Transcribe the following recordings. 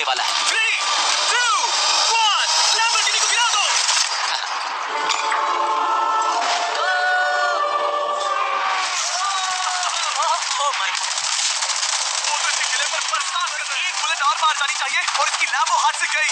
वाला है। 3, 2, 1, लैम्बोर्गिनी को गिरा दो। ओह माय, वो तो इसके किले पर बरसात कर रहे हैं। एक बुलेट और मार जानी चाहिए और इसकी लैम्बो हाथ से गई।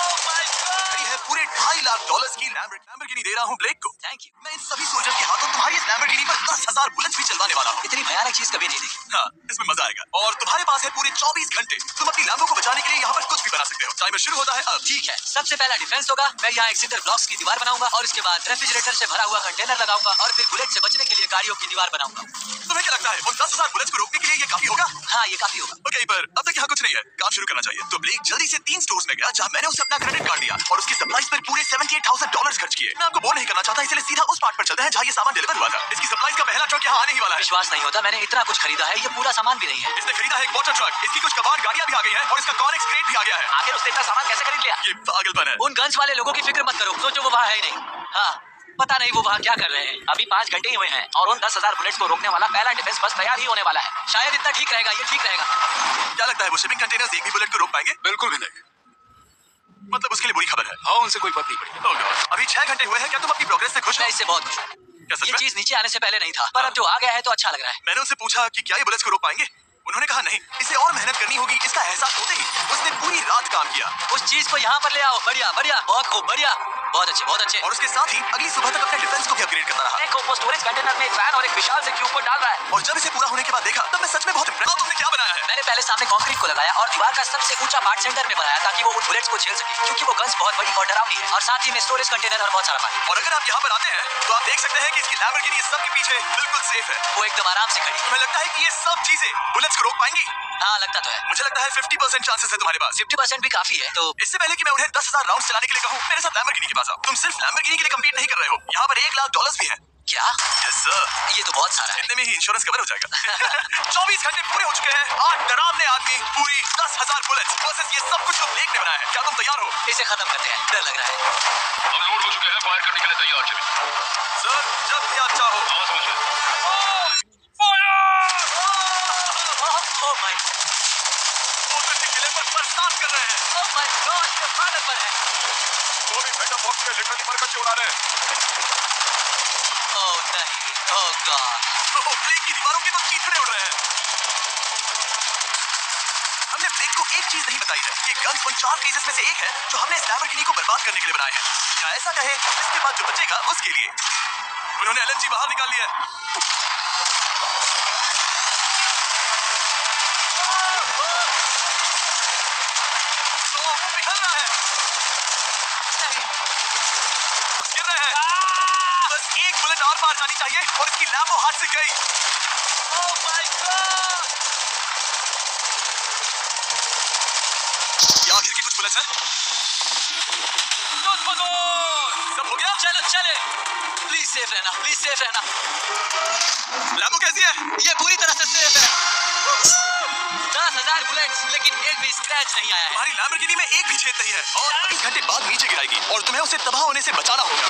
Oh my God. ये है पूरे $2.5 लाख की लैम्बोर्गिनी दे रहा हूँ ब्लेक को। Thank you. मैं इन सभी सोल्जर्स के हाथों तुम्हारी इस लैम्बोर्गिनी पर 10,000 बुलेट्स भी चलवाने वाला हूँ। इतनी भयानक चीज कभी नहीं देखी। हाँ, इसमें मजा आएगा। और तुम्हारे पास है पूरे 24 घंटे। तुम अपनी लैम्बो को बचाने के लिए यहाँ पर कुछ भी बना सकते हो। टाइमर शुरू होता है अब। ठीक है, सबसे पहला डिफेंस होगा। मैं यहाँ एक सिंडर ब्लॉक्स की दीवार बनाऊंगा और इसके बाद रेफ्रिजरेटर से भरा हुआ कंटेनर लगाऊंगा और फिर बुलेट से बचने के लिए गाड़ियों की दीवार बनाऊंगा। तुम्हें क्या लगता है उन 10,000 बुलेट्स को रोकने के लिए ये काफी होगा? हाँ, ये काफी होगा। ओके, पर अब तक यहाँ कुछ नहीं है। काम शुरू करना चाहिए। तो ब्लेक जल्दी से 3 स्टोर्स में गया जहाँ मैंने उसे अपना क्रेडिट कार्ड दिया और उसकी सप्लाईज पर पूरे $78,000 खर्च किए। मैं आपको बोर नहीं करना चाहता, इसलिए सीधा उस पार्ट पर चलते हैं जहाँ ये सामान डिलीवर हुआ था। इसकी सप्लाईज का पहला ट्रक यहाँ आने ही वाला है। विश्वास नहीं होता, मैंने इतना कुछ खरीदा है, ये पूरा सामान भी नहीं है। इसने खरीदा है एक वाटर ट्रक, इसकी कुछ कबाड़ गाड़ियाँ भी आ गई हैं और इसका कॉनेक्स क्रेट भी आ गया है। आखिर उसने इतना सामान कैसे खरीद लिया? ये पागलपन है। उन गन्स वाले लोगों की फिक्र मत करो, सोचो वो वहाँ है ही नहीं। हाँ, पता नहीं वो वहाँ क्या कर रहे हैं। अभी 5 घंटे ही हुए हैं और उन 10,000 बुलेट्स को रोकने वाला पहला डिफेंस बस तैयार ही होने वाला है। शायद इतना ठीक रहेगा, ये ठीक रहेगा। क्या लगता है वो शिपिंग कंटेनर्स एक भी बुलेट को रोक पाएंगे? बिल्कुल भी नहीं। मतलब उसके लिए बुरी खबर है। हाँ, उनसे कोई फर्क नहीं पड़ेगा। Oh God, अभी 6 घंटे हुए हैं। क्या तुम अपनी प्रोग्रेस से खुश हो? मैं इससे बहुत खुश हूँ। क्या सच ये में? चीज नीचे आने से पहले नहीं था, पर अब जो आ गया है तो अच्छा लग रहा है। मैंने उनसे पूछा कि क्या ये बुलेट्स को रोक पाएंगे। उन्होंने कहा नहीं, इसे और मेहनत करनी होगी। इसका एहसास होते ही उसने पूरी रात काम किया। उस चीज को यहाँ पर ले आओ। बढ़िया बढ़िया, बहुत खूब, बढ़िया, बहुत अच्छे, बहुत अच्छे। और उसके साथ ही अगली सुबह तक अपने डिफेंस को भी अपग्रेड करता रहा। देखो, वो स्टोरेज कंटेनर में एक फैन और एक विशाल से क्यूब को डाल रहा है। और जब इसे पूरा होने के बाद देखा तब मैं सच में बहुत इम्प्रेस। तुमने क्या बनाया है? मैंने पहले सामने कंक्रीट को लगाया और दीवार का सबसे ऊंचा पार्ट सेंटर में बनाया ताकि वो उन बुलेट्स को झेल सके, क्योंकि वो गन्स बहुत बड़ी और डरावनी है। और साथ ही में स्टोरेज कंटेनर और बहुत सारा पानी। और अगर आप यहाँ पर आते हैं तो आप देख सकते हैं कि इसकी लैम्बोर्गिनी इस सब के पीछे बिल्कुल सेफ है। वो एकदम आराम से खड़ी। तुम्हें लगता है कि ये सब चीजें बुलेट्स को रोक पाएंगी? हाँ, लगता तो है। मुझे लगता है 50% चांसेस है तुम्हारे पास। 50% भी काफी है। तो इससे पहले कि मैं उन्हें 10,000 राउंड चलाने के लिए कहूँ, मेरे साथ लैम्बोर्गिनी के पास आओ। तुम सिर्फ लैम्बोर्गिनी के लिए कम्पीट नहीं कर रहे हो, यहाँ पर $1 लाख भी है। क्या? Yes sir. ये तो बहुत सारा है। इतने में ही इंश्योरेंस कवर हो जाएगा। 24 घंटे पूरे हो चुके हैं। 8 डरावने आदमी, पूरी 10,000 बुलेट्स वर्सेस ये सब कुछ जो ब्लेक ने बनाया है। क्या तुम तैयार हो? इसे खत्म करते हैं, डर लग रहा है। हम लोड हो चुके हैं, फायर करने के लिए तैयार। चलिए सर, जब भी आप चाहो। हाँ, समझ गए। ओह माय, वो तो इसके किले पर बरसात कर रहे हैं। ओह माय गॉड, ये फादर पर है। वो भी मेटल बॉक्स में लिटरली मरकच्चे उड़ा रहे हैं। ओह नहीं, ओह गॉड। तो ब्लेक की दीवारों के तो चीथड़े उड़ रहे हैं। हमने ब्लेक को एक चीज नहीं बताई है। ये गन्स उन 4 फेजेस में से एक है जो हमने इस लैम्बोर्गिनी को बर्बाद करने के लिए बनाए हैं। या ऐसा कहे, इसके बाद जो बचेगा उसके लिए। उन्होंने एलएनजी बाहर निकाल लिया है। तो वो पिघल रहा है। गिर रहे हैं। बस एक बुलेट और मार जानी चाहिए और इसकी लैम्बो हाथ से गई। Oh my God. ये आखिर की कुछ बुलेट्स हैं। सब हो गया? चलो चले, प्लीज सेफ रहना, प्लीज सेफ रहना। लैम्बो कैसी है? ये पूरी तरह से सेफ है। 10,000 बुलेट्स, लेकिन एक भी स्क्रैच नहीं आया है। तुम्हारी लैम्बोर्गिनी में एक भी छेद नहीं है और 20 घंटे बाद नीचे गिराएगी और तुम्हें उसे तबाह होने से बचाना होगा।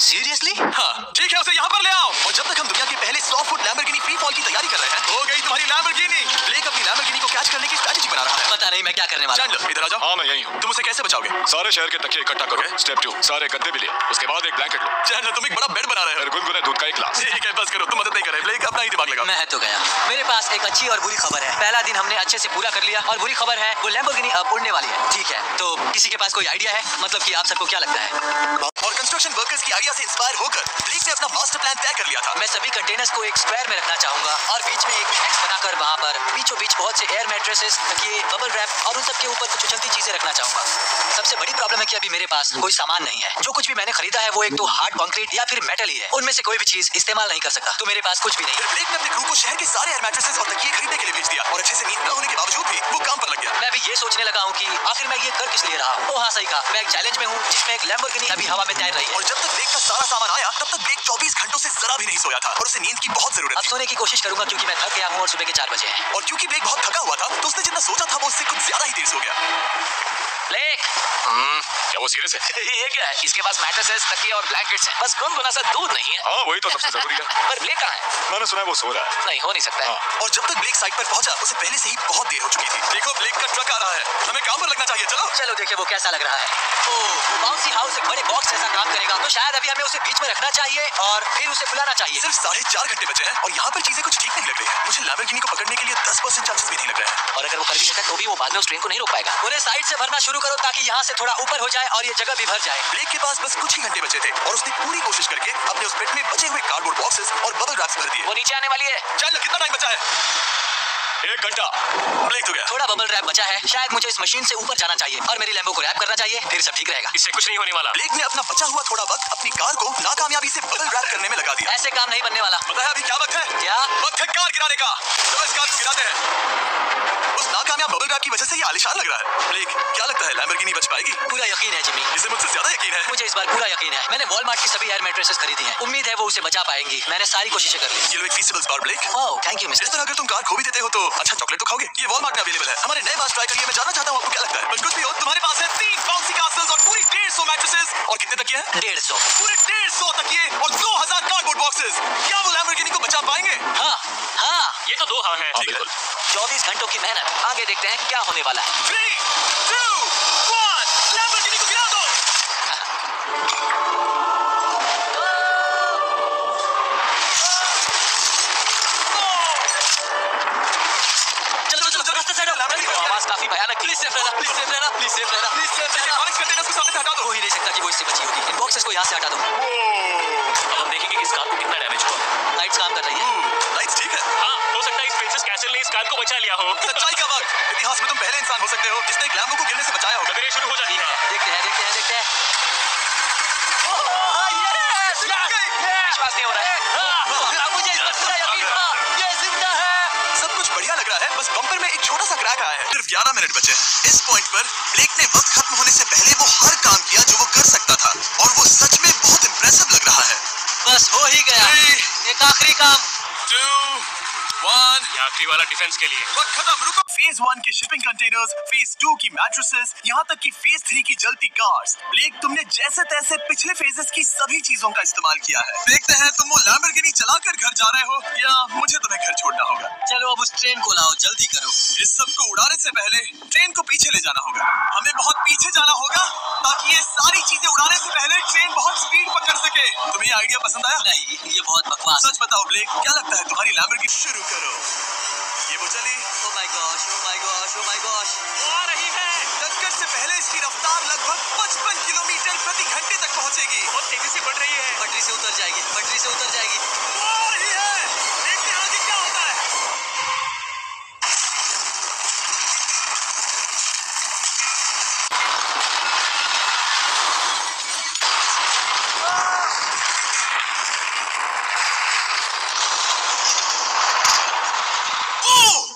सीरियसली? हाँ, ठीक है, उसे यहाँ पर ले आओ। और जब तक हम दुनिया के पहले 100 फुट लैम्बोर्गिनी फ्री फॉल की तैयारी कर रहे हैं, हो गई तुम्हारी लैम्बोर्गिनी। ब्लेक अपनी लैम्बोर्गिनी को कैच करने की स्ट्रेटजी बना रहा है। पता नहीं मैं क्या करने वाला हूँ। चैंडलर, इधर आ जाओ। हाँ, मैं यही हूँ। तुम उसे कैसे बचाओगे? सारे शहर के तकिए इकट्ठा करो। स्टेप 2, सारे गद्दे भी ले। उसके बाद एक ब्लैंकेट लो। चैंडलर, तुम एक बड़ा बेड बना रहे हो। फिर गुनगुने दूध का एक गिलास। ठीक है, बस करो, तुम मदद नहीं कर रहे। ब्लेक, अपना ही दिमाग लगाओ। मैं तो गया। मेरे पास एक अच्छी और बुरी खबर है। पहला दिन हमने अच्छे से पूरा कर लिया और बुरी खबर है वो लैम्बोर्गिनी अब उड़ने वाली है। ठीक है, तो किसी के पास कोई आइडिया है? मतलब कि आप सबको क्या लगता है? और कंस्ट्रक्शन वर्कर्स की आइडिया से इंस्पायर होकर ब्लेक ने अपना मास्टर प्लान तय कर लिया था। मैं सभी कंटेनर्स को एक स्क्वायर में रखना चाहूंगा और बीच में एक एक्स बनाकर वहाँ पर बीचों बीच बहुत से एयर मैट्रेसेस, तकिए, बबल रैप और उन सब के ऊपर कुछ उछलती चीजें रखना चाहूंगा। सबसे बड़ी प्रॉब्लम है कि अभी मेरे पास कोई सामान नहीं है। जो कुछ भी मैंने खरीदा है वो एक तो हार्ड कंक्रीट या फिर मेटल ही है। उनमें से कोई भी चीज इस्तेमाल नहीं कर सकता, तो मेरे पास कुछ भी नहीं है। फिर ब्लेक ने अपने क्रू को शहर के सारे एयर मैट्रेसेस और तकिए खरीदने के लिए भेज दिया और अच्छे से नींद न होने के बावजूद भी वो काम पर लग गया। मैं अभी ये सोचने लगा हूँ कि आखिर मैं ये कर किस लिए रहा हूँ। हाँ, सही कहा, मैं एक चैलेंज में हूँ जिसमें एक लैम्बोर्गिनी अभी हवा में तैर रही है। और जब तक ब्लेक का सारा सामान आया तब तक ब्लेक 24 घंटों से जरा भी नहीं सोया था और उसे नींद की बहुत जरूरत अब थी। सोने की कोशिश करूंगा क्योंकि मैं थक गया हूँ और सुबह के 4 बजे हैं। और क्योंकि ब्लेक बहुत थका हुआ था तो उसने जितना सोचा था वो उससे कुछ ज्यादा ही देर सो गया। ब्लेक, क्या वो सीरियस है? ये क्या है? इसके पास मैट्रेसेस, तकिए और ब्लैंकेट्स हैं। बस गुनगुना सा दूध नहीं है। हाँ वही तो सबसे जरूरी है। पर ब्लेक कहाँ है? मैंने सुना है वो सो रहा है। नहीं, हो नहीं सकता है। और जब तक ब्लेक साइट पर पहुंचा उसे पहले से ही बहुत देर हो चुकी थी। देखो ब्लेक का ट्रक आ रहा है, हमें काम पर लगना चाहिए। चलो चलो देखे वो कैसा लग रहा है। ओह, बाउंसी हाउस एक बड़े बॉक्स जैसा काम करेगा, तो शायद अभी हमें उसे बीच में रखना चाहिए और फिर उसे फुलाना चाहिए। सिर्फ 4.5 घंटे बचे हैं और यहाँ पर चीजें कुछ ठीक नहीं लग रही है। मुझे लैम्बोर्गिनी को पकड़ने के लिए 10% चांसेस भी नहीं लग रहे हैं। और अगर वो कर भी लेता है तो भी वो बाद में उस ट्रेन को नहीं रोक पाएगा। उन्हें साइड से भरना शुरू करो ताकि यहाँ से थोड़ा ऊपर हो जाए और ये जगह भी भर जाए। ब्लेक के पास बस कुछ ही घंटे बचे थे और उसने पूरी कोशिश करके अपने उस पेट में बचे हुए कार्डबोर्ड बॉक्सेस और बबल रैप्स भर दिए। वो नीचे आने वाली है। चल कितना टाइम बचा है? 1 घंटा। ब्लेक तो गया। थोड़ा बबल रैप बचा है। शायद मुझे इस मशीन से ऊपर जाना चाहिए और मेरी लैम्बो को रैप करना चाहिए, फिर सब ठीक रहेगा। इससे कुछ नहीं होने वाला। ब्लेक ने अपना बचा हुआ थोड़ा वक्त अपनी कार को नाकामयाबी से बबल रैप करने में लगा दिया। ऐसे काम नहीं बनने वाला। पता है अभी क्या वक्त है? क्या? वक्त है कार गिराने का। चलो इस कार को गिराते हैं। उस नाकामयाब बबल रैप की वजह से ये आलिशान लग रहा है। ब्लेक क्या लगता है लैम्बोर्गिनी बच पाएगी? पूरा यकीन है जिमी। इसे मुझसे ज्यादा यकीन है। मुझे इस बार पूरा यकीन है। मैंने वॉलमार्ट की सभी एयर मैट्रेसेस खरीदी हैं। उम्मीद है वो उसे बचा पाएंगी। मैंने सारी कोशिशें कर ली। ये लो एक feasible bar black. Oh thank you इस मिस्टर। तरह अगर तुम कार खो भी देते हो तो अच्छा चॉकलेट तो खाओगे। ये वॉलमार्ट में अवेलेबल है। हमारे नए बार ट्राई करिए। मैं जानना चाहता हूँ आपको क्या लगता है। बट कुछ भी हो तुम्हारे पास है 3 बाउंसी कास्टल्स और पूरी 150 मैट्रेसेस और कितने तकिए हैं? 150। पूरे 150 तकिए और 2000 कार्डबोर्ड बॉक्सेस। क्या वो लैम्बोर्गिनी को बचा पाएंगे? हाँ हाँ, ये तो 2 हाँ है। ठीक है। 24 घंटों की मेहनत। आगे देखते हैं क्या होने वाला है। 3, 2, 1 लैम्बोर्गिनी को गिरा दो। चलो चलो चलो, रास्ते से हटो। आवाज काफी भयानक थी। प्लीज सेफ रहना, प्लीज सेफ रहना, प्लीज सेफ रहना, प्लीज सेफ रहना। ऑरेंज कंटेनर्स को सामने से हटा दो। हो ही नहीं सकता कि वो इससे बची होगी। इन बॉक्सेस को यहाँ से हटा दो। अब हम देखेंगे कि इस कार को कितना डैमेज हुआ। लाइट्स काम कर रही है। लाइट्स ठीक है। हाँ हो सकता है इस प्रिंसेस कैसल ने इस कार को बचा लिया हो। सच्चाई का वक्त। इतिहास में तुम पहले इंसान हो सकते हो जिसने एक लैम्बो को गिरने से बचाया होगा। खबरें शुरू हो जाती है। देखते हैं देखते हैं देखते हैं। विश्वास नहीं हो रहा है। मुझे इस पर पूरा यकीन था। ये जिंदा है। सब कुछ बढ़िया लग रहा है। बस बम्पर में एक छोटा सा क्रैक आया है। सिर्फ 11 मिनट बचे हैं। इस पॉइंट पर ब्लेक ने वक्त खत्म होने से पहले वो हर काम किया जो वो कर सकता था और वो सच में बहुत इंप्रेसिव लग रहा है। बस हो ही गया। 3, एक आखिरी काम। 2, 1 ये आखिरी वाला डिफेंस के लिए। वक्त खत्म। रुको। फेज 1 के शिपिंग कंटेनर्स, फेज 2 की मैट्रेसेस, यहाँ तक कि फेज 3 की जलती कार्स। ब्लेक तुमने जैसे तैसे पिछले फेजेस की सभी चीजों का इस्तेमाल किया है। देखते हैं तुम वो लैम्बोर्गिनी चलाकर घर जा रहे हो या मुझे तुम्हें घर छोड़ना होगा। चलो अब उस ट्रेन को लाओ, जल्दी करो। इस सब को उड़ाने से पहले ट्रेन को पीछे ले जाना होगा। हमें बहुत पीछे जाना होगा ताकि ये सारी चीजें उड़ाने से पहले ट्रेन बहुत स्पीड पकड़ सके। तुम्हें ये आइडिया पसंद आया? नहीं, ये बहुत बकवास। सच बताओ ब्लेक, क्या लगता है तुम्हारी लैम्बोर्गिनी? शुरू करो। ये वो चली। Oh my gosh, oh my gosh, oh my gosh. वो आ रही है। टक्कर से पहले इसकी रफ्तार लगभग 55 किलोमीटर प्रति घंटे तक पहुंचेगी। बहुत तेजी से बढ़ रही है। पटरी से उतर जाएगी, पटरी से उतर जाएगी। वो आ रही है। देखते हैं आगे क्या होता है।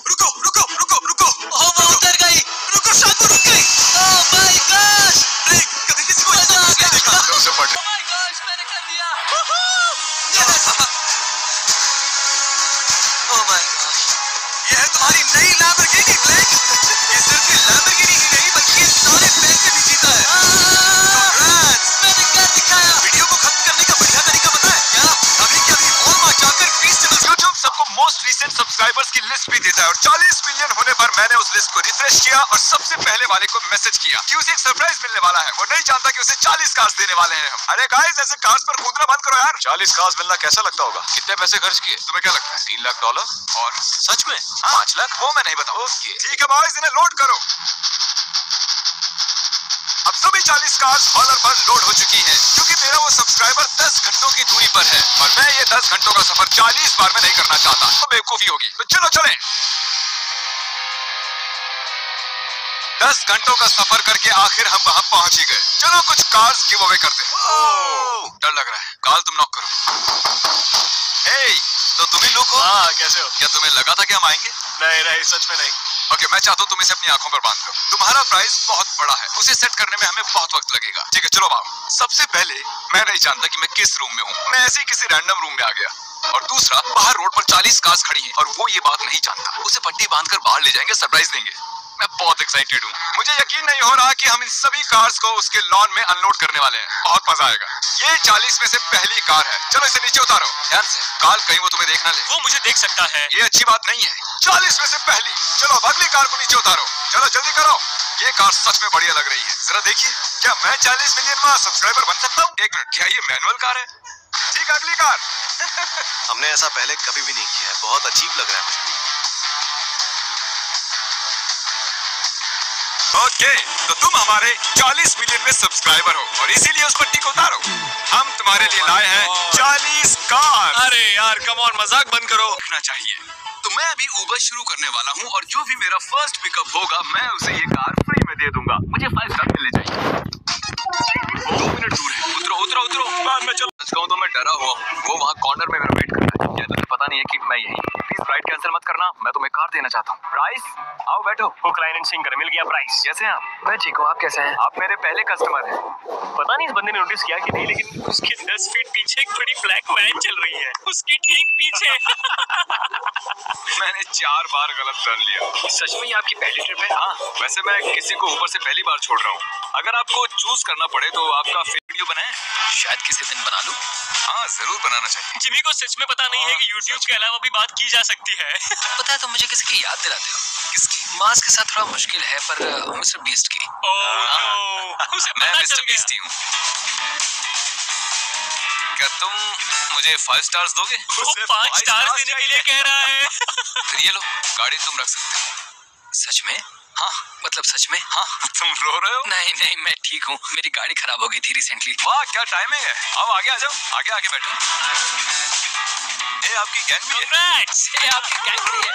रुको रुको रुको रुको। ओह वो उतर गई। रुको शांति रुक गई। Oh my gosh. ब्रेक कभी किसी को ऐसा मजा आ नहीं गया। देखा। ओह माय गॉश, मैंने कर दिया। Oh my gosh. ये है तुम्हारी नई लैम्बोर्गिनी ब्लेक। ये सिर्फ ये लैम्बोर्गिनी ही नहीं बल्कि ये सारे पैसे भी जीता है। Congrats! मैंने क्या दिखाया? वीडियो को खत्म करने का बढ़िया तरीका पता है क्या? अभी के अभी वॉलमार्ट जाकर फेस्टिवल्स यूट्यूब सबको मोस्ट रीसेंट सब्सक्राइबर्स की लिस्ट भी देता है और 40 मिलियन होने पर मैंने उस लिस्ट को रिफ्रेश किया और सबसे पहले वाले को मैसेज किया कि उसे एक सरप्राइज मिलने वाला है। वो नहीं जानता कि उसे 40 कार्स देने वाले हैं हम। अरे गाइस ऐसे कार्स पर कूदना बंद करो यार। 40 कार्स मिलना कैसा लगता होगा? कितने पैसे खर्च किए तुम्हें क्या लगता है? $3 लाख और सच में 5 लाख? वो मैं नहीं बताऊं। ओके ठीक है बॉयज, इन्हें लोड करो। अब सभी 40 कार्स हॉलर पर लोड हो चुकी हैं क्योंकि मेरा वो सब्सक्राइबर 10 घंटों की दूरी पर है और मैं ये 10 घंटों का सफर 40 बार में नहीं करना चाहता। तो बेवकूफी होगी। तो चलो चलें। 10 घंटों का सफर करके आखिर हम वहां पहुंच ही गए। चलो कुछ कार्स गिव अवे करते हैं। डर लग रहा है। कॉल तुम नॉक करो। हे तो तुम ही लोग हो? हाँ कैसे हो? क्या तुम्हें लगा था कि हम आएंगे? नहीं नहीं सच में नहीं। ओके मैं चाहता हूँ तुम इसे अपनी आंखों पर बांध लो। तुम्हारा प्राइस बहुत बड़ा है, उसे सेट करने में हमें बहुत वक्त लगेगा। ठीक है चलो बाबू। सबसे पहले मैं नहीं जानता कि मैं किस रूम में हूँ। मैं ऐसे ही किसी रैंडम रूम में आ गया। और दूसरा बाहर रोड पर 40 कार्स खड़ी हैं और वो ये बात नहीं जानता। उसे पट्टी बांधकर बाहर ले जाएंगे, सरप्राइज देंगे। मैं बहुत एक्साइटेड हूँ। मुझे यकीन नहीं हो रहा कि हम इन सभी कार्स को उसके लॉन में अनलोड करने वाले हैं। बहुत मजा आएगा। ये 40 में से पहली कार है। चलो इसे नीचे उतारो ध्यान से, काल कहीं वो तुम्हें देख ना ले। वो मुझे देख सकता है। ये अच्छी बात नहीं है। 40 में से पहली। चलो अब अगली कार को नीचे उतारो। चलो जल्दी करो। ये कार सच में बढ़िया लग रही है। जरा देखिए, क्या मैं 40 मिलियन सब्सक्राइबर बन सकता हूँ? एक मिनट, क्या ये मैनुअल कार है? ठीक, अगली कार। हमने ऐसा पहले कभी भी नहीं किया है, बहुत अजीब लग रहा है मुझे। ओके, तो तुम हमारे 40 मिलियन में सब्सक्राइबर हो और इसीलिए उस पट्टी को उतारो। हम तुम्हारे लिए लाए हैं 40 कार। अरे यार कम ऑन, मजाक बंद करो। रखना चाहिए। तो मैं अभी उबर शुरू करने वाला हूँ और जो भी मेरा फर्स्ट पिकअप होगा मैं उसे ये कार फ्री में दे दूंगा। मुझे 5 स्टार मिलने चाहिए। 2 मिनट दूर है। उतरो उतरो उतरो, बाद में चलो। सच कहूं तो मैं डरा हुआ हूँ। वो वहाँ कॉर्नर में मेरा वेट कर रहा है। तुझे पता नहीं है कि मैं यही। प्लीज राइड कैंसिल मत करना, मैं तुम्हें कार देना चाहता हूँ। प्राइस, आओ बैठो। हुक लाइन एंड सिंकर मिल गया प्राइस। कैसे हैं आप? मैं ठीक हूँ, आप कैसे हैं? आप मेरे पहले कस्टमर हैं। पता नहीं इस बंदे ने नोटिस किया कि नहीं, लेकिन उसके 10 फीट पीछे एक बड़ी ब्लैक वैन चल रही है, उसकी ठीक पीछे। मैंने 4 बार गलत टर्न लिया। सच में ये आपकी पहली ट्रिप है? हाँ, वैसे मैं किसी को ऊपर से पहली बार छोड़ रहा हूँ। अगर आपको चूज करना पड़े तो आपका वीडियो बनाए। शायद किसी दिन बना लूं। हाँ, जरूर बनाना चाहिए। जिमी को सच में पता नहीं है कि YouTube के अलावा भी बात की जा सकती है। पता है, तुम मुझे किसी की याद दिलाते हो। किसकी? मास के साथ थोड़ा मुश्किल है, पर मिस्टर बीस्ट की। उसे मैं पता मिस्टर चल गया। बीस्ट ही हूँ। क्या तुम मुझे 5 स्टार्स दोगे? वो 5 स्टार देने के लिए कह रहा है। फिर ये लो, गाड़ी तुम रख सकते हो। सच में? हाँ, मतलब सच में? हाँ। तुम रो रहे हो? नहीं नहीं, मैं ठीक हूँ। मेरी गाड़ी खराब हो गई थी रिसेंटली। वाह, क्या टाइमिंग है। आओ आगे आ जाओ, आगे आगे बैठो। ये आपकी गैंग भी है? Congrats! ये आपकी गैंग भी है।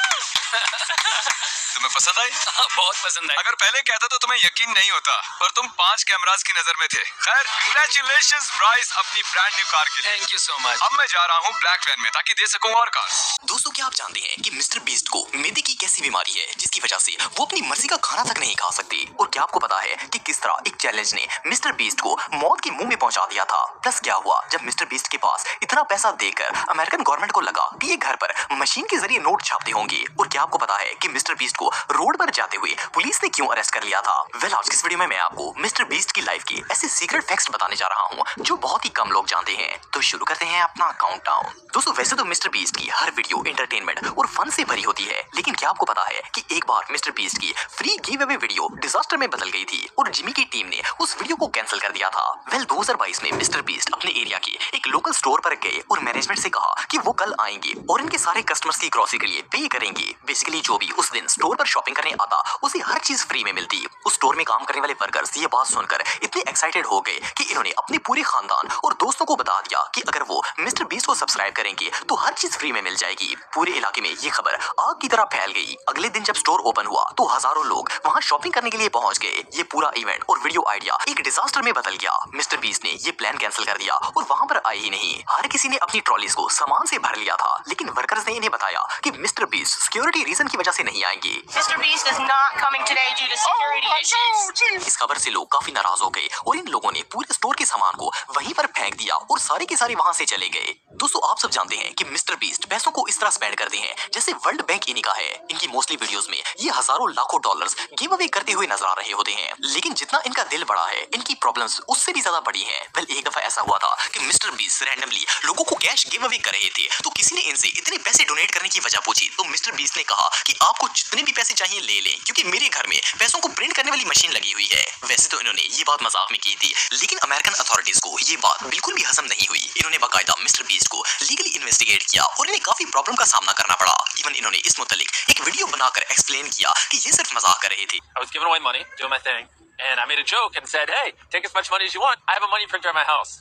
तुम्हें पसंद आई? हाँ, बहुत पसंद आई। अगर पहले कहता तो तुम्हें यकीन नहीं होता, पर तुम 5 कैमरास की नजर में थे। खैर, कांग्रेचुलेशंस ब्राइस अपनी ब्रांड न्यू कार के लिए। Thank you so much. अब मैं जा रहा हूँ ब्लैक वैन में ताकि दे सकूं और कार। दोस्तों, क्या आप जानते हैं कि मिस्टर बीस्ट को मैदे की कैसी बीमारी है जिसकी वजह से वो अपनी मर्जी का खाना तक नहीं खा सकते? और क्या आपको पता है कि किस तरह एक चैलेंज ने मिस्टर बीस्ट को मौत के मुंह में पहुंचा दिया था? प्लस क्या हुआ जब मिस्टर बीस्ट के पास इतना पैसा देकर अमेरिकन गवर्नमेंट को लगा कि ये घर पर मशीन के जरिए नोट छापते होंगे? और क्या आपको पता है कि मिस्टर बीस्ट को रोड पर जाते हुए पुलिस ने क्यों अरेस्ट कर लिया था? वेल, आज की इस वीडियो में मैं आपको मिस्टर बीस्ट की लाइफ के ऐसे सीक्रेट फैक्ट्स बताने जा रहा हूँ जो बहुत ही कम लोग जानते हैं। तो शुरू करते हैं अपना काउंटडाउन। दोस्तों, वैसे तो मिस्टर बीस्ट की हर वीडियो एंटरटेनमेंट और फन से भरी होती है, लेकिन क्या आपको पता है कि एक बार मिस्टर बीस्ट की free give away video disaster में बदल गई थी और जिमी की टीम ने उस वीडियो को कैंसिल कर दिया था? वेल, 2022 में मिस्टर बीस्ट अपने एरिया के एक लोकल स्टोर पर गए और मैनेजमेंट से कहा कि वो कल आएंगे और इनके सारे कस्टमर्स की ग्रोसरी के लिए पे करेंगे। बेसिकली जो भी उस दिन स्टोर पर शॉपिंग करने आता उसे हर चीज फ्री में मिलती। उस स्टोर में काम करने वाले वर्कर्स ये बात सुनकर इतने एक्साइटेड हो गए कि इन्होंने अपने पूरे खानदान और दोस्तों को बता दिया कि अगर वो मिस्टर बीस्ट को सब्सक्राइब करेंगे तो हर चीज फ्री में मिल जाएगी। पूरे इलाके में ये खबर आग की तरह फैल गई। अगले दिन जब स्टोर ओपन हुआ तो हजारों लोग वहां शॉपिंग करने के लिए पहुंच गए। ये पूरा इवेंट और वीडियो आइडिया एक डिजास्टर में बदल गया। मिस्टर बीस्ट ने ये प्लान कैंसिल कर दिया और वहां पर आए ही नहीं। हर किसी ने अपनी ट्रॉलीज को सामान से भर लिया था, लेकिन वर्कर्स ने इन्हें बताया कि मिस्टर बीस्ट सिक्योरिटी रीजन की वजह से नहीं आएंगे। Mr. Beast is not coming today due to security issues. इस खबर से लोग काफी नाराज हो गए और इन लोगों ने पूरे स्टोर के सामान को वहीं पर फेंक दिया और सारे के सारे वहां से चले गए। दोस्तों, आप सब जानते हैं कि मिस्टर बीस्ट पैसों को इस तरह स्पेंड करते हैं जैसे वर्ल्ड बैंक इन्हीं का है। इनकी मोस्टली वीडियोस में ये हजारों लाखों डॉलर्स गिव अवे करते हुए नजर आ रहे होते हैं, लेकिन जितना इनका दिल बड़ा है, इनकी प्रॉब्लम्स उससे भी ज्यादा बड़ी हैं। वेल, एक दफा ऐसा हुआ था कि मिस्टर बीस्ट रैंडमली लोगों को कैश गिव अवे कर रहे थे, तो किसी ने इनसे इतने पैसे डोनेट करने की वजह पूछी तो मिस्टर बीस्ट ने कहा कि आपको जितने भी पैसे चाहिए ले लें, क्योंकि मेरे घर में पैसों को प्रिंट करने वाली मशीन लगी हुई है। वैसे तो इन्होंने ये बात मजाक में की थी, लेकिन अमेरिकन अथॉरिटीज को ये बात बिल्कुल भी हजम नहीं हुई। इन्होंने बाकायदा मिस्टर बीस्ट को लीगली इन्वेस्टिगेट किया और इन्हें काफी प्रॉब्लम का सामना करना पड़ा। इवन इन्होंने इस मुतालिक एक वीडियो बनाकर एक्सप्लेन किया कि ये सिर्फ मजाक कर रहे थे। I was giving away money, doing my thing, and I made a joke and said, "Hey, take as much money as you want. I have a money printer at my house."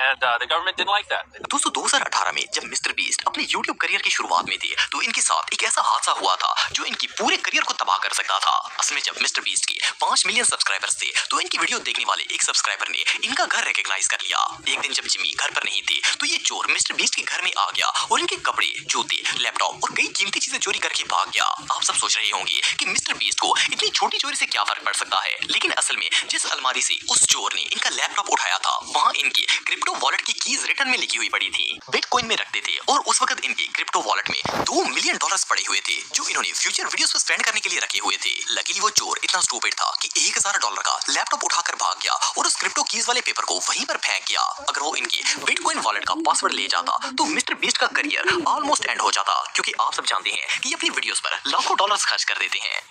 And the government didn't like that. दोस्तों, 2018 में जब mister beast अपने YouTube career की शुरुआत में थे तो इनके साथ एक ऐसा हादसा हुआ था जो इनकी पूरे करियर को तबाह कर सकता था। असल में जब मिस्टर बीस्ट के 5 मिलियन सब्सक्राइबर्स थे तो इनकी वीडियो देखने वाले एक सब्सक्राइबर ने इनका घर रिकॉग्नाइज कर लिया। एक दिन जब जिमी घर पर नहीं थे तो ये चोर मिस्टर बीस्ट के घर में आ गया और इनके कपड़े, जूते, लैपटॉप और कई कीमती चीजें चोरी करके भाग गया। आप सब सोच रहे होंगे कि मिस्टर बीस्ट को इतनी छोटी चोरी से क्या फर्क पड़ सकता है, लेकिन असल में जिस अलमारी से उस चोर ने इनका लैपटॉप उठाया था वहाँ इनकी क्रिप्टो वॉलेट की कीज रिटर्न में लिखी हुई पड़ी थी। बिटकॉइन में रखते थे और उस वक्त इनके क्रिप्टो वॉलेट में $2 मिलियन पड़े हुए थे जो इन्होंने फ्यूचर वीडियोस पर स्पेंड करने के लिए रखे हुए थे। लकीली वो चोर इतना स्टूपिड था कि $1000 का लैपटॉप उठाकर भाग गया और उस क्रिप्टो कीज वाले पेपर को वहीं पर फेंक गया। अगर वो इनके बिटकॉइन वॉलेट का पासवर्ड ले जाता तो मिस्टर बीस्ट का करियर ऑलमोस्ट एंड हो जाता, क्योंकि आप सब जानते हैं कि ये अपनी वीडियोस पर लाखों डॉलर्स खर्च कर देते हैं।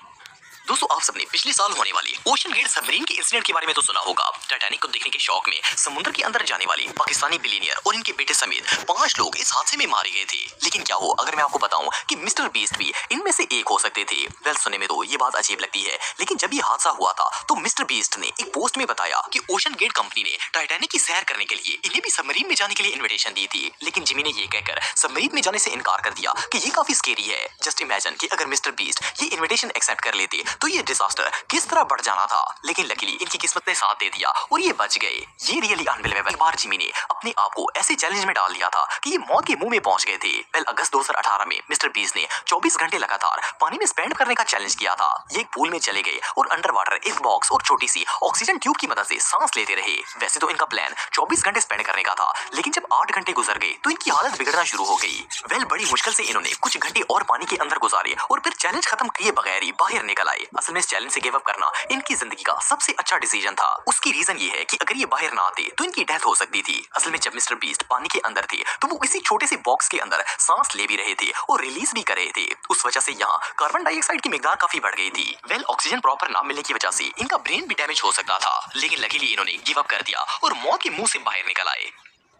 दोस्तों, आप सबने पिछले साल होने वाले ओशन गेट सबमरीन के इंसिडेंट के बारे में तो सुना होगा। टाइटैनिक को देखने के शौक में समुद्र के अंदर जाने वाले पाकिस्तानी बिलियनियर और इनके बेटे समेत 5 लोग इस हादसे में मारे गए थे। लेकिन क्या हो अगर मैं आपको बताऊं कि मिस्टर बीस्ट भी इनमें से एक हो सकते थे। वेल, सुनने में तो ये बात अजीब लगती है, लेकिन जब ये हादसा हुआ था तो मिस्टर बीस्ट ने एक पोस्ट में बताया कि ओशन गेट कंपनी ने टाइटैनिक की सैर करने के लिए इन्हें भी सबमरीन में जाने के लिए इन्विटेशन दी थी। लेकिन जिमी ने ये कहकर सबमरीन में जाने से इनकार कर दिया कि ये काफी स्केरी है। जस्ट इमेजिन कि अगर मिस्टर बीस्ट ये इन्विटेशन एक्सेप्ट कर लेते तो ये डिजास्टर किस तरह बढ़ जाना था। लेकिन लकीली इनकी किस्मत ने साथ दे दिया और ये बच गए। ये रियली अनबिलीवेबल। एक बार जिमी ने अपने आप को ऐसे चैलेंज में डाल दिया था कि ये मौत के मुंह में पहुंच गए थे। वेल, अगस्त 2018 में मिस्टर बीस्ट ने 24 घंटे लगातार पानी में स्पेंड करने का चैलेंज किया था। ये एक पूल में चले गए और अंडर वाटर एक बॉक्स और छोटी सी ऑक्सीजन ट्यूब की मदद से सांस लेते रहे। वैसे तो इनका प्लान 24 घंटे स्पेंड करने का था, लेकिन जब 8 घंटे गुजर गए तो इनकी हालत बिगड़ना शुरू हो गई। वेल, बड़ी मुश्किल से इन्होंने कुछ घंटे और पानी के अंदर गुजारे और फिर चैलेंज खत्म किए बगैर ही बाहर निकल आए। असल में इस चैलेंज से गिव अप करना इनकी जिंदगी का सबसे अच्छा डिसीजन था। उसकी रीजन ये है कि अगर ये बाहर ना आते तो इनकी डेथ हो सकती थी। असल में जब मिस्टर बीस्ट पानी के अंदर थे तो वो इसी छोटे से बॉक्स के अंदर सांस ले भी रहे थे और रिलीज भी कर रहे थे। उस वजह से यहाँ कार्बन डाइऑक्साइड की मिकदार काफी बढ़ गई थी। वेल, ऑक्सीजन प्रॉपर ना मिलने की वजह से इनका ब्रेन भी डैमेज हो सकता था, लेकिन लकीली इन्होंने गिव अप कर दिया और मौत के मुंह से बाहर निकल आए।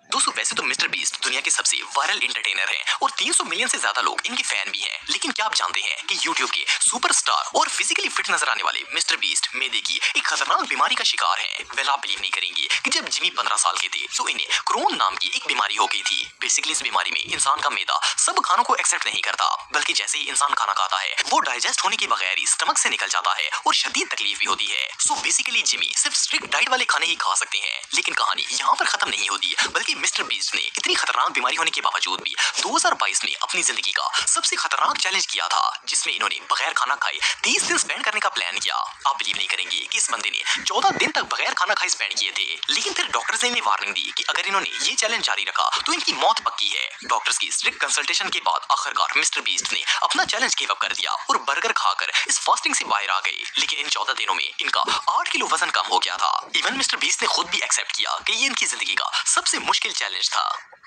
दोस्तों, वैसे तो मिस्टर बीस्ट दुनिया के सबसे वायरल एंटरटेनर हैं और 300 मिलियन से ज्यादा लोग इनके फैन भी हैं। लेकिन क्या आप जानते हैं कि यूट्यूब के सुपरस्टार और फिजिकली फिट नजर आने वाले मिस्टर बीस्ट मैदे की एक खतरनाक बीमारी का शिकार हैं। वेल, आप बिलीव नहीं करेंगे कि जब जिमी 15 साल के थे तो इन्हें क्रोन नाम की एक बीमारी हो गई थी। बेसिकली इस बीमारी में इंसान का मैदा सब खानों को एक्सेप्ट नहीं करता, बल्कि जैसे ही इंसान खाना खाता है वो डाइजेस्ट होने के बगैर ही स्टमक से निकल जाता है और शदीद तकलीफ भी होती है। सो बेसिकली जिमी सिर्फ स्ट्रिक्ट डाइट वाले खाने ही खा सकते हैं। लेकिन कहानी यहाँ पर खत्म नहीं होती, बल्कि मिस्टर बीस्ट ने इतनी खतरनाक बीमारी होने के बावजूद भी 2022 में अपनी जिंदगी का सबसे खतरनाक चैलेंज किया था, जिसमें इन्होंने बगैर खाना खाए 30 दिन स्पेंड करने का प्लान किया। आप बिलीव नहीं करेंगे कि इस बंदे ने 14 दिन तक बगैर खाना खाए स्पेंड किए थे। लेकिन फिर डॉक्टर्स ने इन्हें वार्निंग दी कि अगर इन्होंने ये चैलेंज जारी रखा तो इनकी मौत पक्की है। डॉक्टर्स की स्ट्रिक्ट कंसल्टेशन के बाद आखिरकार मिस्टर बीस्ट ने अपना चैलेंज गिव अप कर दिया और बर्गर खाकर इस फास्टिंग से बाहर आ गए। लेकिन इन 14 दिनों में इनका 8 किलो वजन कम हो गया था। इवन मिस्टर बीस्ट ने खुद भी एक्सेप्ट किया कि ये इनकी जिंदगी का सबसे मुश्किल चैलेंज था।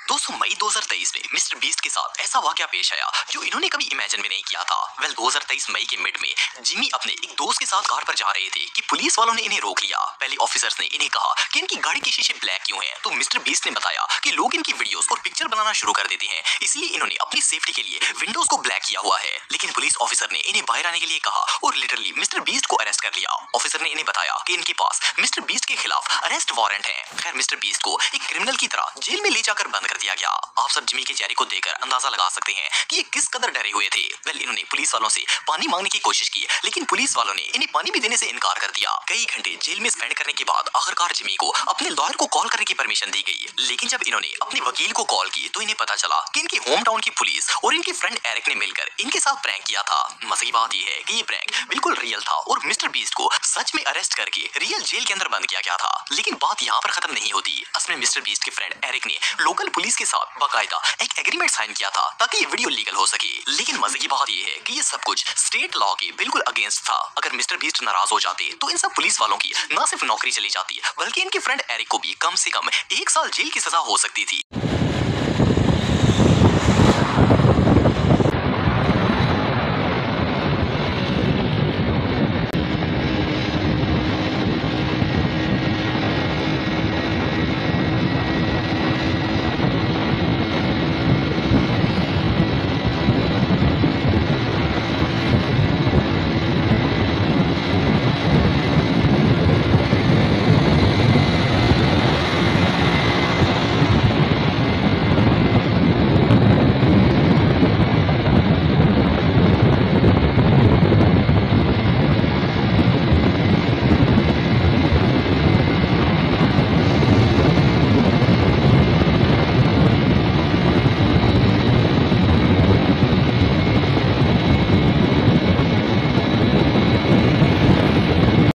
दोस्तों, मई 2023 में मिस्टर बीस्ट के साथ ऐसा वाकया पेश आया जो इन्होंने कभी इमेजिन भी नहीं किया था। वेल, 2023 मई के मिड में जिमी अपने एक दोस्त के साथ कार पर जा रहे थे कि पुलिस वालों ने इन्हें रोक लिया। पहले ऑफिसर्स ने इन्हें कहा कि इनकी गाड़ी के शीशे ब्लैक क्यों हैं, तो मिस्टर बीस्ट ने बताया कि लोग इनकी वीडियोस और पिक्चर बनाना शुरू कर देते हैं, इसलिए इन्होंने अपनी सेफ्टी के लिए विंडोज को ब्लैक किया हुआ है। लेकिन पुलिस ऑफिसर ने इन्हें बाहर आने के लिए कहा और लिटरली मिस्टर बीस्ट को अरेस्ट कर लिया। ऑफिसर ने इन्हें बताया कि इनके पास मिस्टर बीस्ट के खिलाफ अरेस्ट वारंट है। खैर, मिस्टर बीस्ट को एक क्रिमिनल की तरह जेल में ले जाकर बंद कर दिया गया। आप सब जिमी के चेहरे को देखकर अंदाजा लगा सकते हैं कि ये किस कदर डरे हुए थे। वेल, इन्होंने पुलिस वालों से पानी मांगने की कोशिश की, लेकिन पुलिस वालों ने इन्हें पानी भी देने से इनकार कर दिया। कई घंटे जेल में स्पेंड करने के बाद आखिरकार जिमी को अपने लॉयर को कॉल करने की परमिशन दी गई। लेकिन जब इन्होंने अपने वकील को कॉल की तो इन्हें पता चला कि इनके होम टाउन की पुलिस और इनके फ्रेंड एरिक ने मिलकर इनके साथ प्रैंक किया था। मजे की बात यह है कि ये प्रैंक बिल्कुल रियल था और मिस्टर बीस्ट को सच में अरेस्ट करके रियल जेल के अंदर बंद किया गया था। लेकिन बात यहाँ पर खत्म नहीं होती। असल में मिस्टर बीस्ट के फ्रेंड एरिक ने लोकल पुलिस के साथ बाकायदा एक एग्रीमेंट साइन किया था ताकि ये वीडियो लीगल हो सके। लेकिन मजे की बात यह है कि ये सब कुछ स्टेट लॉ के बिल्कुल अगेंस्ट था। अगर मिस्टर बीस्ट नाराज हो जाते तो इन सब पुलिस वालों की न सिर्फ नौकरी चली जाती, बल्कि इनके फ्रेंड एरिक को भी कम से कम 1 साल जेल की सजा हो सकती थी।